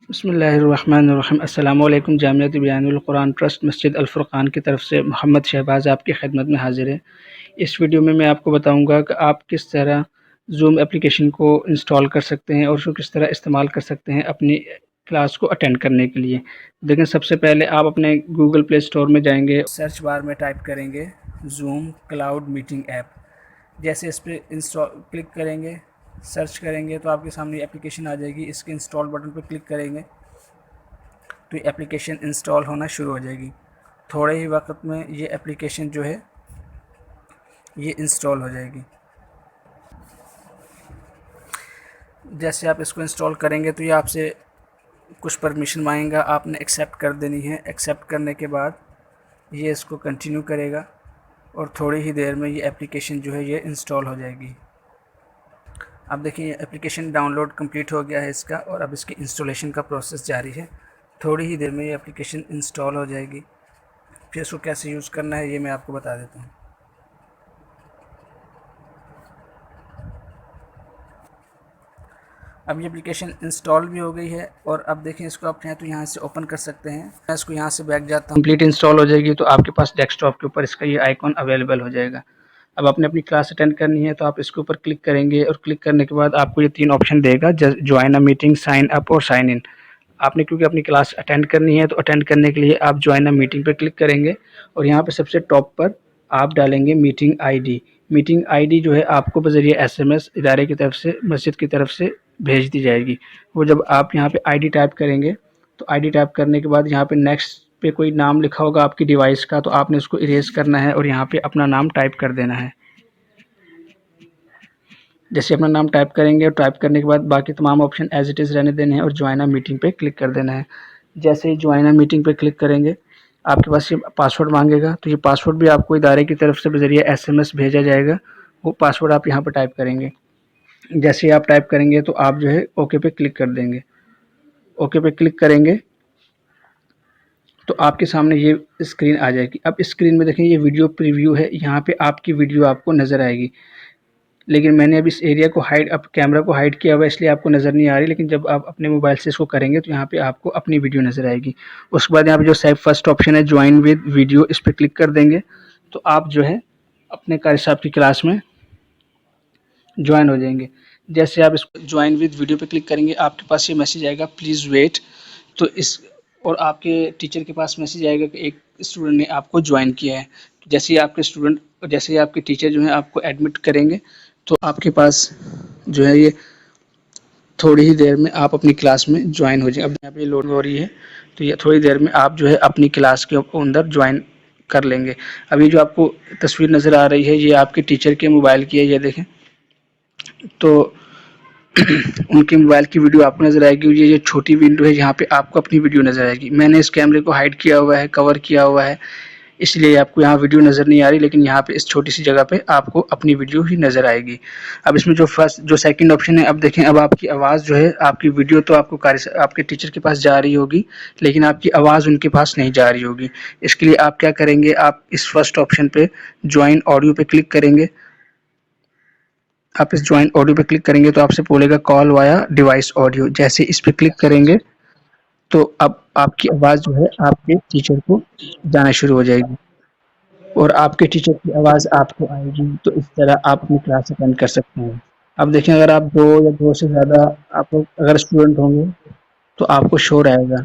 बिस्मिल्लाहिर्रहमानिर्रहीम। अस्सलामुअलैकुम। जामियत बयानुल कुरान ट्रस्ट मस्जिद अल फुरक़ान की तरफ से मोहम्मद शहबाज़ आपकी खिदमत में हाज़िर है। इस वीडियो में मैं आपको बताऊंगा कि आप किस तरह ज़ूम एप्लीकेशन को इंस्टॉल कर सकते हैं और उसको किस तरह इस्तेमाल कर सकते हैं अपनी क्लास को अटेंड करने के लिए। लेकिन सबसे पहले आप अपने गूगल प्ले स्टोर में जाएंगे, सर्च बार में टाइप करेंगे ज़ूम क्लाउड मीटिंग ऐप। जैसे इस पर इंस्टॉल क्लिक करेंगे, सर्च करेंगे तो आपके सामने एप्लीकेशन आ जाएगी। इसके इंस्टॉल बटन पर क्लिक करेंगे तो एप्लीकेशन इंस्टॉल होना शुरू हो जाएगी। थोड़े ही वक्त में ये एप्लीकेशन जो है ये इंस्टॉल हो जाएगी। जैसे आप इसको इंस्टॉल करेंगे तो ये आपसे कुछ परमिशन मांगेगा, आपने एक्सेप्ट कर देनी है। एक्सेप्ट करने के बाद ये इसको कंटिन्यू करेगा और थोड़ी ही देर में ये एप्लीकेशन जो है ये इंस्टॉल हो जाएगी। अब देखिए एप्लीकेशन डाउनलोड कंप्लीट हो गया है इसका, और अब इसकी इंस्टॉलेशन का प्रोसेस जारी है। थोड़ी ही देर में ये एप्लीकेशन इंस्टॉल हो जाएगी। फिर इसको कैसे यूज़ करना है ये मैं आपको बता देता हूँ। अब ये एप्लीकेशन इंस्टॉल भी हो गई है, और अब देखें इसको आप चाहें तो यहाँ से ओपन कर सकते हैं। मैं इसको यहाँ से बैक जाता हूँ। कंप्लीट इंस्टॉल हो जाएगी तो आपके पास डेस्कटॉप के ऊपर इसका ये आइकॉन अवेलेबल हो जाएगा। अब आपने अपनी क्लास अटेंड करनी है तो आप इसके ऊपर क्लिक करेंगे, और क्लिक करने के बाद आपको ये 3 ऑप्शन देगा, join a meeting, sign up और साइन इन। आपने क्योंकि अपनी क्लास अटेंड करनी है तो अटेंड करने के लिए आप ज्वाइन अ मीटिंग पर क्लिक करेंगे, और यहाँ पे सबसे टॉप पर आप डालेंगे मीटिंग आईडी। मीटिंग आईडी जो है आपको बज़रिए एसएमएस इदारे की तरफ से, मस्जिद की तरफ से भेज दी जाएगी। वो जब आप यहाँ पे आईडी टाइप करेंगे तो आईडी टाइप करने के बाद यहाँ पे नेक्स्ट पे कोई नाम लिखा होगा आपकी डिवाइस का, तो आपने उसको इरेज करना है और यहाँ पे अपना नाम टाइप कर देना है। जैसे अपना नाम टाइप करेंगे और टाइप करने के बाद बाकी तमाम ऑप्शन एज इट इज़ रहने देने हैं और ज्वाइन अ मीटिंग पे क्लिक कर देना है। जैसे ही ज्वाइन अ मीटिंग पे क्लिक करेंगे आपके पास ये पासवर्ड मांगेगा, तो ये पासवर्ड भी आपको इदारे की तरफ से बज़रिए एसएमएस भेजा जाएगा। वो पासवर्ड आप यहाँ पर टाइप करेंगे। जैसे ही आप टाइप करेंगे तो आप जो है ओके पे क्लिक कर देंगे। ओके पे क्लिक करेंगे तो आपके सामने ये स्क्रीन आ जाएगी। अब इस स्क्रीन में देखें ये वीडियो प्रीव्यू है, यहाँ पे आपकी वीडियो आपको नज़र आएगी। लेकिन मैंने अब इस एरिया को हाइड, अब कैमरा को हाइड किया हुआ है इसलिए आपको नज़र नहीं आ रही, लेकिन जब आप अपने मोबाइल से इसको करेंगे तो यहाँ पे आपको अपनी वीडियो नज़र आएगी। उसके बाद यहाँ पे जो सेव फर्स्ट ऑप्शन है ज्वाइन विद वीडियो, इस पर क्लिक कर देंगे तो आप जो है अपने कारी साहब की क्लास में ज्वाइन हो जाएंगे। जैसे आप इसको ज्वाइन विद वीडियो पे क्लिक करेंगे आपके पास ये मैसेज आएगा प्लीज़ वेट। तो इस और आपके टीचर के पास मैसेज आएगा कि एक स्टूडेंट ने आपको ज्वाइन किया है। जैसे ही आपके स्टूडेंट, जैसे ही आपके टीचर जो है आपको एडमिट करेंगे तो आपके पास जो है ये थोड़ी ही देर में आप अपनी क्लास में ज्वाइन हो जाए। अब यहाँ पे लोड हो रही है तो ये थोड़ी देर में आप जो है अपनी क्लास के अंदर ज्वाइन कर लेंगे। अभी जो आपको तस्वीर नज़र आ रही है ये आपके टीचर के मोबाइल की है, ये देखें। तो उनके मोबाइल की वीडियो आपको नज़र आएगी। ये छोटी विंडो है यहाँ पे आपको अपनी वीडियो नज़र आएगी। मैंने इस कैमरे को हाइड किया हुआ है, कवर किया हुआ है, इसलिए आपको यहाँ वीडियो नज़र नहीं आ रही, लेकिन यहाँ पे इस छोटी सी जगह पे आपको अपनी वीडियो ही नज़र आएगी। अब इसमें जो सेकंड ऑप्शन है, अब देखें अब आपकी आवाज़ जो है, आपकी वीडियो तो आपको आपके टीचर के पास जा रही होगी लेकिन आपकी आवाज़ उनके पास नहीं जा रही होगी। इसके लिए आप क्या करेंगे, आप इस फर्स्ट ऑप्शन पे ज्वाइन ऑडियो पे क्लिक करेंगे। आप इस ज्वाइन ऑडियो पे क्लिक करेंगे तो आपसे बोलेगा कॉल वाया डिवाइस ऑडियो। जैसे इस पे क्लिक करेंगे तो अब आपकी आवाज़ जो है आपके टीचर को जाना शुरू हो जाएगी और आपके टीचर की आवाज़ आपको आएगी। तो इस तरह आप अपनी क्लास अटेंड कर सकते हैं। अब देखें अगर आप 2 या 2 से ज़्यादा आप अगर स्टूडेंट होंगे तो आपको शोर आएगा।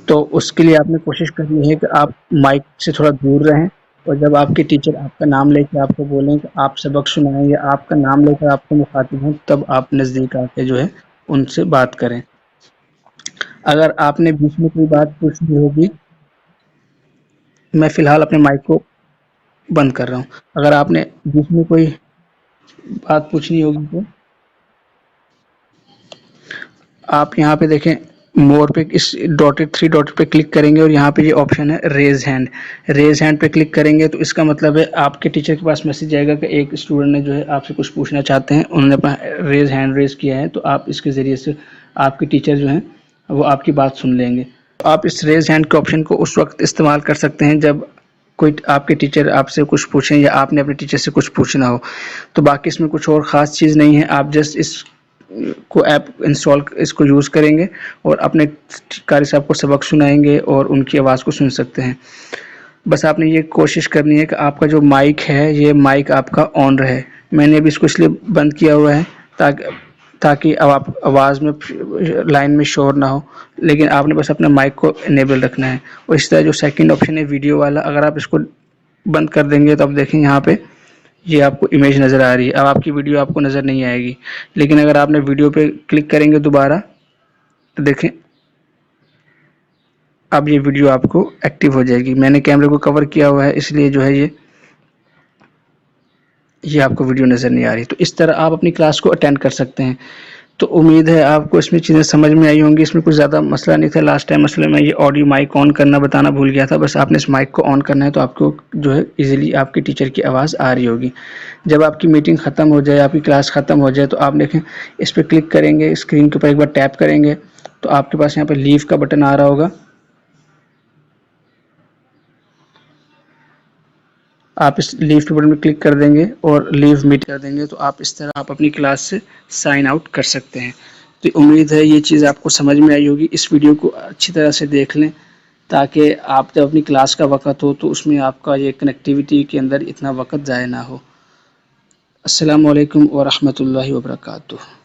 तो उसके लिए आपने कोशिश करनी है कि आप माइक से थोड़ा दूर रहें, और जब आपके टीचर आपका नाम लेके आपको बोलें कि आप सबक सुनाएं या आपका नाम लेकर आपको मुखातिब हों, तब आप नज़दीक आके जो है उनसे बात करें। अगर आपने बीच में कोई बात पूछनी होगी, मैं फ़िलहाल अपने माइक को बंद कर रहा हूँ। अगर आपने बीच में कोई बात पूछनी होगी तो आप यहाँ पे देखें मोर पे, इस डॉटेड 3 डॉट पे क्लिक करेंगे और यहाँ पे ये ऑप्शन है रेज हैंड। रेज हैंड पे क्लिक करेंगे तो इसका मतलब है आपके टीचर के पास मैसेज आएगा कि एक स्टूडेंट ने जो है आपसे कुछ पूछना चाहते हैं, उन्होंने अपना रेज हैंड रेज किया है, तो आप इसके ज़रिए से आपके टीचर जो हैं वो आपकी बात सुन लेंगे। तो आप इस रेज हैंड के ऑप्शन को उस वक्त इस्तेमाल कर सकते हैं जब कोई आपके टीचर आपसे कुछ पूछें या आपने अपने टीचर से कुछ पूछना हो। तो बाकी इसमें कुछ और ख़ास चीज़ नहीं है। आप जस्ट इस को ऐप इंस्टॉल इसको यूज़ करेंगे और अपने कारी साहब को सबक सुनाएंगे और उनकी आवाज़ को सुन सकते हैं। बस आपने ये कोशिश करनी है कि आपका जो माइक है ये माइक आपका ऑन रहे। मैंने अभी इसको इसलिए बंद किया हुआ है ताकि अब आप आवाज़ में लाइन में शोर ना हो, लेकिन आपने बस अपने माइक को इनेबल रखना है। और इस तरह जो सेकंड ऑप्शन है वीडियो वाला, अगर आप इसको बंद कर देंगे तो आप देखें यहाँ पे ये आपको इमेज नज़र आ रही है। अब आपकी वीडियो आपको नज़र नहीं आएगी, लेकिन अगर आपने वीडियो पे क्लिक करेंगे दोबारा तो देखें अब ये वीडियो आपको एक्टिव हो जाएगी। मैंने कैमरे को कवर किया हुआ है इसलिए जो है ये आपको वीडियो नज़र नहीं आ रही। तो इस तरह आप अपनी क्लास को अटेंड कर सकते हैं। तो उम्मीद है आपको इसमें चीज़ें समझ में आई होंगी। इसमें कुछ ज़्यादा मसला नहीं था। लास्ट टाइम मसले में ये ऑडियो माइक ऑन करना बताना भूल गया था। बस आपने इस माइक को ऑन करना है तो आपको जो है ईज़िली आपके टीचर की आवाज़ आ रही होगी। जब आपकी मीटिंग ख़त्म हो जाए, आपकी क्लास ख़त्म हो जाए तो आप देखें इस पर क्लिक करेंगे, स्क्रीन के ऊपर एक बार टैप करेंगे तो आपके पास यहाँ पर लीव का बटन आ रहा होगा। आप इस लीव के बटन पर क्लिक कर देंगे और लीव मीट कर देंगे तो आप इस तरह आप अपनी क्लास से साइन आउट कर सकते हैं। तो उम्मीद है ये चीज़ आपको समझ में आई होगी। इस वीडियो को अच्छी तरह से देख लें ताकि आप जब अपनी क्लास का वक़्त हो तो उसमें आपका ये कनेक्टिविटी के अंदर इतना वक़्त ज़ाया ना हो। अस्सलामु अलैकुम व रहमतुल्लाहि व बरकातुहू।